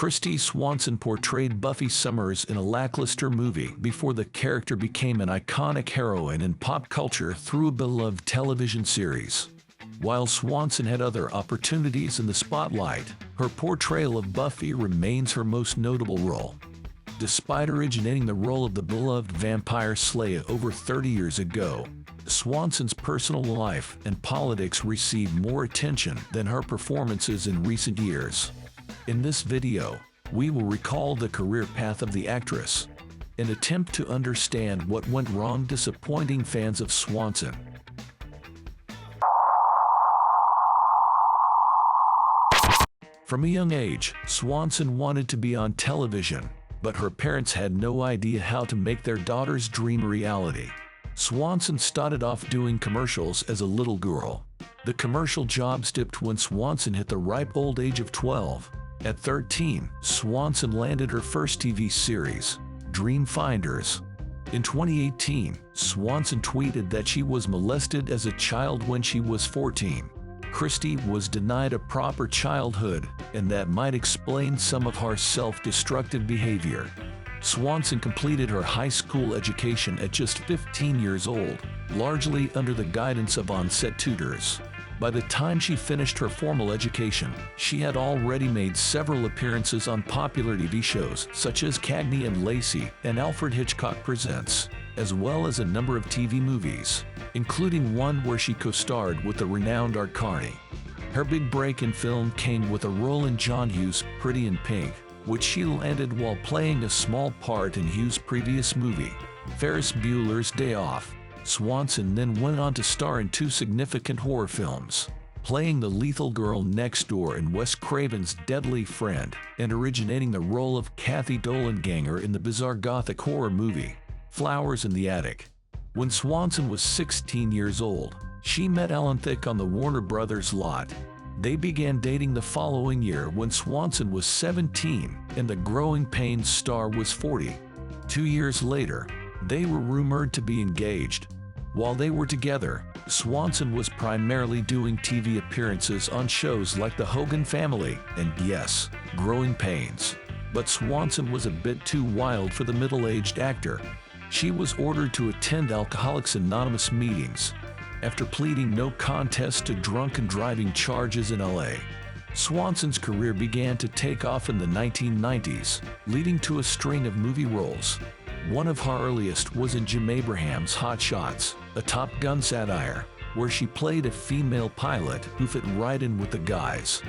Kristy Swanson portrayed Buffy Summers in a lackluster movie before the character became an iconic heroine in pop culture through a beloved television series. While Swanson had other opportunities in the spotlight, her portrayal of Buffy remains her most notable role. Despite originating the role of the beloved vampire slayer over 30 years ago, Swanson's personal life and politics received more attention than her performances in recent years. In this video, we will recall the career path of the actress, and attempt to understand what went wrong, disappointing fans of Swanson. From a young age, Swanson wanted to be on television, but her parents had no idea how to make their daughter's dream a reality. Swanson started off doing commercials as a little girl. The commercial jobs dipped when Swanson hit the ripe old age of 12. At 13, Swanson landed her first TV series, Dream Finders. In 2018, Swanson tweeted that she was molested as a child when she was 14. Kristy was denied a proper childhood, and that might explain some of her self-destructive behavior. Swanson completed her high school education at just 15 years old, largely under the guidance of on-set tutors. By the time she finished her formal education, she had already made several appearances on popular TV shows such as Cagney and Lacey and Alfred Hitchcock Presents, as well as a number of TV movies, including one where she co-starred with the renowned Art Carney. Her big break in film came with a role in John Hughes' Pretty in Pink, which she landed while playing a small part in Hughes' previous movie, Ferris Bueller's Day Off. Swanson then went on to star in two significant horror films, playing the lethal girl next door in Wes Craven's Deadly Friend, and originating the role of Kathy Dolenganger in the bizarre gothic horror movie, Flowers in the Attic. When Swanson was 16 years old, she met Alan Thicke on the Warner Brothers lot. They began dating the following year when Swanson was 17 and the Growing Pains star was 40. 2 years later, they were rumored to be engaged. While they were together, Swanson was primarily doing TV appearances on shows like The Hogan Family and, yes, Growing Pains. But Swanson was a bit too wild for the middle-aged actor. She was ordered to attend Alcoholics Anonymous meetings after pleading no contest to drunken driving charges in LA. Swanson's career began to take off in the 1990s, leading to a string of movie roles. One of her earliest was in Jim Abraham's Hot Shots, a Top Gun satire, where she played a female pilot who fit right in with the guys.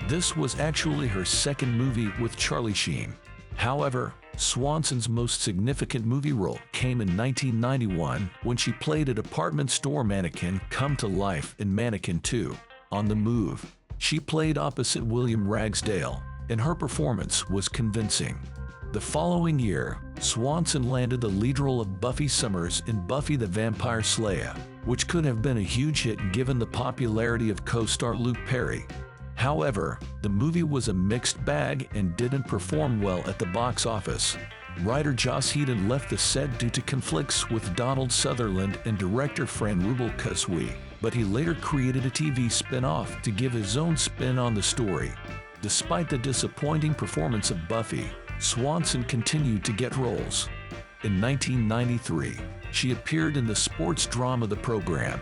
This was actually her second movie with Charlie Sheen. However, Swanson's most significant movie role came in 1991 when she played a department store mannequin come to life in Mannequin 2, On the Move. She played opposite William Ragsdale, and her performance was convincing. The following year, Swanson landed the lead role of Buffy Summers in Buffy the Vampire Slayer, which could have been a huge hit given the popularity of co-star Luke Perry. However, the movie was a mixed bag and didn't perform well at the box office. Writer Joss Whedon left the set due to conflicts with Donald Sutherland and director Fran Rubel-Kuzwi, but he later created a TV spin-off to give his own spin on the story. Despite the disappointing performance of Buffy, Swanson continued to get roles. In 1993, she appeared in the sports drama The Program.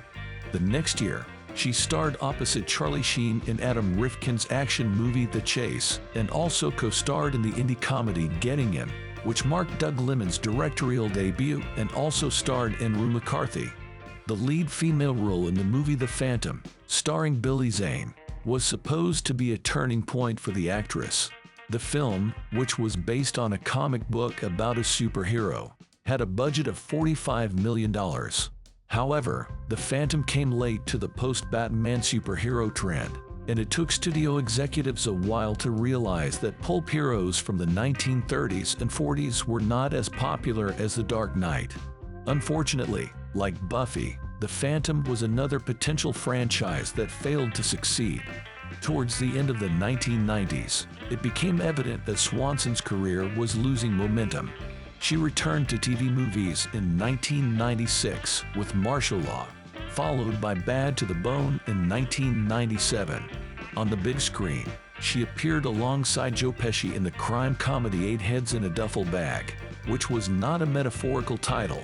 The next year, she starred opposite Charlie Sheen in Adam Rifkin's action movie The Chase, and also co-starred in the indie comedy Getting In, which marked Doug Liman's directorial debut, and also starred Andrew McCarthy. The lead female role in the movie The Phantom, starring Billy Zane, was supposed to be a turning point for the actress. The film, which was based on a comic book about a superhero, had a budget of $45 million. However, The Phantom came late to the post-Batman superhero trend, and it took studio executives a while to realize that pulp heroes from the 1930s and 40s were not as popular as The Dark Knight. Unfortunately, like Buffy, The Phantom was another potential franchise that failed to succeed. Towards the end of the 1990s, it became evident that Swanson's career was losing momentum. She returned to TV movies in 1996 with Martial Law, followed by Bad to the Bone in 1997. On the big screen, she appeared alongside Joe Pesci in the crime comedy Eight Heads in a Duffel Bag, which was not a metaphorical title.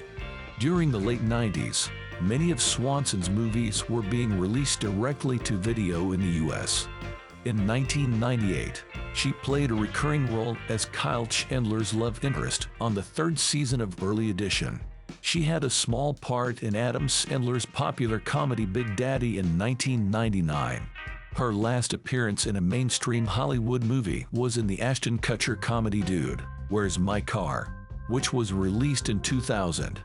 During the late 90s, many of Swanson's movies were being released directly to video in the US. In 1998, she played a recurring role as Kyle Chandler's love interest on the third season of Early Edition. She had a small part in Adam Sandler's popular comedy Big Daddy in 1999. Her last appearance in a mainstream Hollywood movie was in the Ashton Kutcher comedy Dude, Where's My Car?, which was released in 2000.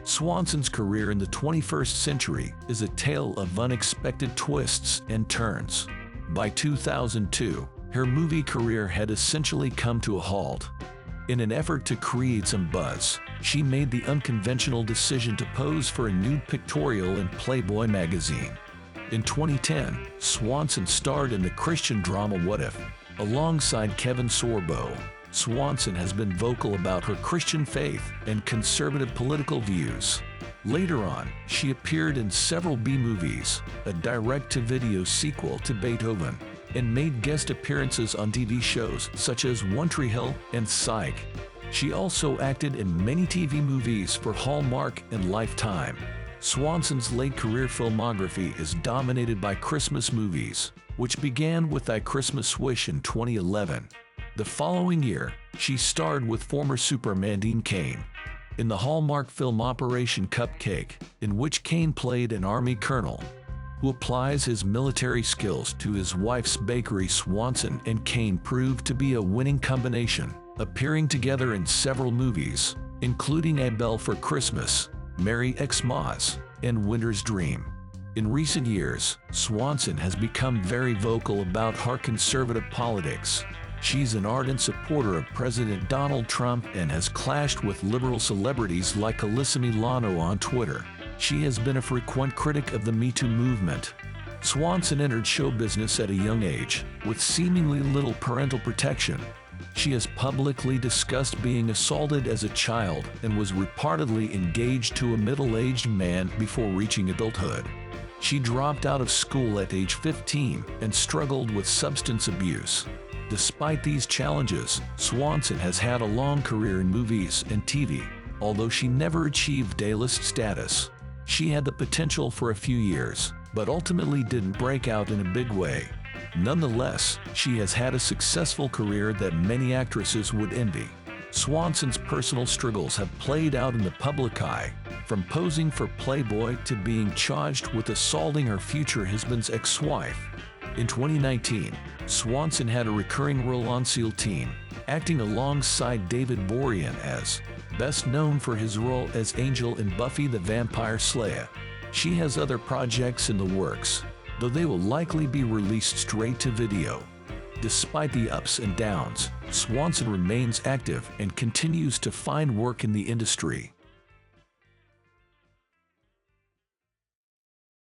Swanson's career in the 21st century is a tale of unexpected twists and turns. By 2002, her movie career had essentially come to a halt. In an effort to create some buzz, she made the unconventional decision to pose for a nude pictorial in Playboy magazine. In 2010, Swanson starred in the Christian drama What If? Alongside Kevin Sorbo. Swanson has been vocal about her Christian faith and conservative political views. Later on, she appeared in several B-movies, a direct-to-video sequel to Beethoven, and made guest appearances on TV shows such as One Tree Hill and Psych. She also acted in many TV movies for Hallmark and Lifetime. Swanson's late career filmography is dominated by Christmas movies, which began with Thy Christmas Wish in 2011. The following year, she starred with former Superman Dean Cain in the Hallmark film Operation Cupcake, in which Cain played an Army colonel who applies his military skills to his wife's bakery. Swanson and Cain proved to be a winning combination, appearing together in several movies, including A Bell for Christmas, Merry Xmas, and Winter's Dream. In recent years, Swanson has become very vocal about her conservative politics. She's an ardent supporter of President Donald Trump and has clashed with liberal celebrities like Alyssa Milano on Twitter. She has been a frequent critic of the Me Too movement. Swanson entered show business at a young age, with seemingly little parental protection. She has publicly discussed being assaulted as a child and was reportedly engaged to a middle-aged man before reaching adulthood. She dropped out of school at age 15 and struggled with substance abuse. Despite these challenges, Swanson has had a long career in movies and TV, although she never achieved A-list status. She had the potential for a few years, but ultimately didn't break out in a big way. Nonetheless, she has had a successful career that many actresses would envy. Swanson's personal struggles have played out in the public eye, from posing for Playboy to being charged with assaulting her future husband's ex-wife. In 2019, Swanson had a recurring role on SEAL Team, acting alongside David Borean as, best known for his role as Angel in Buffy the Vampire Slayer. She has other projects in the works, though they will likely be released straight to video. Despite the ups and downs, Swanson remains active and continues to find work in the industry.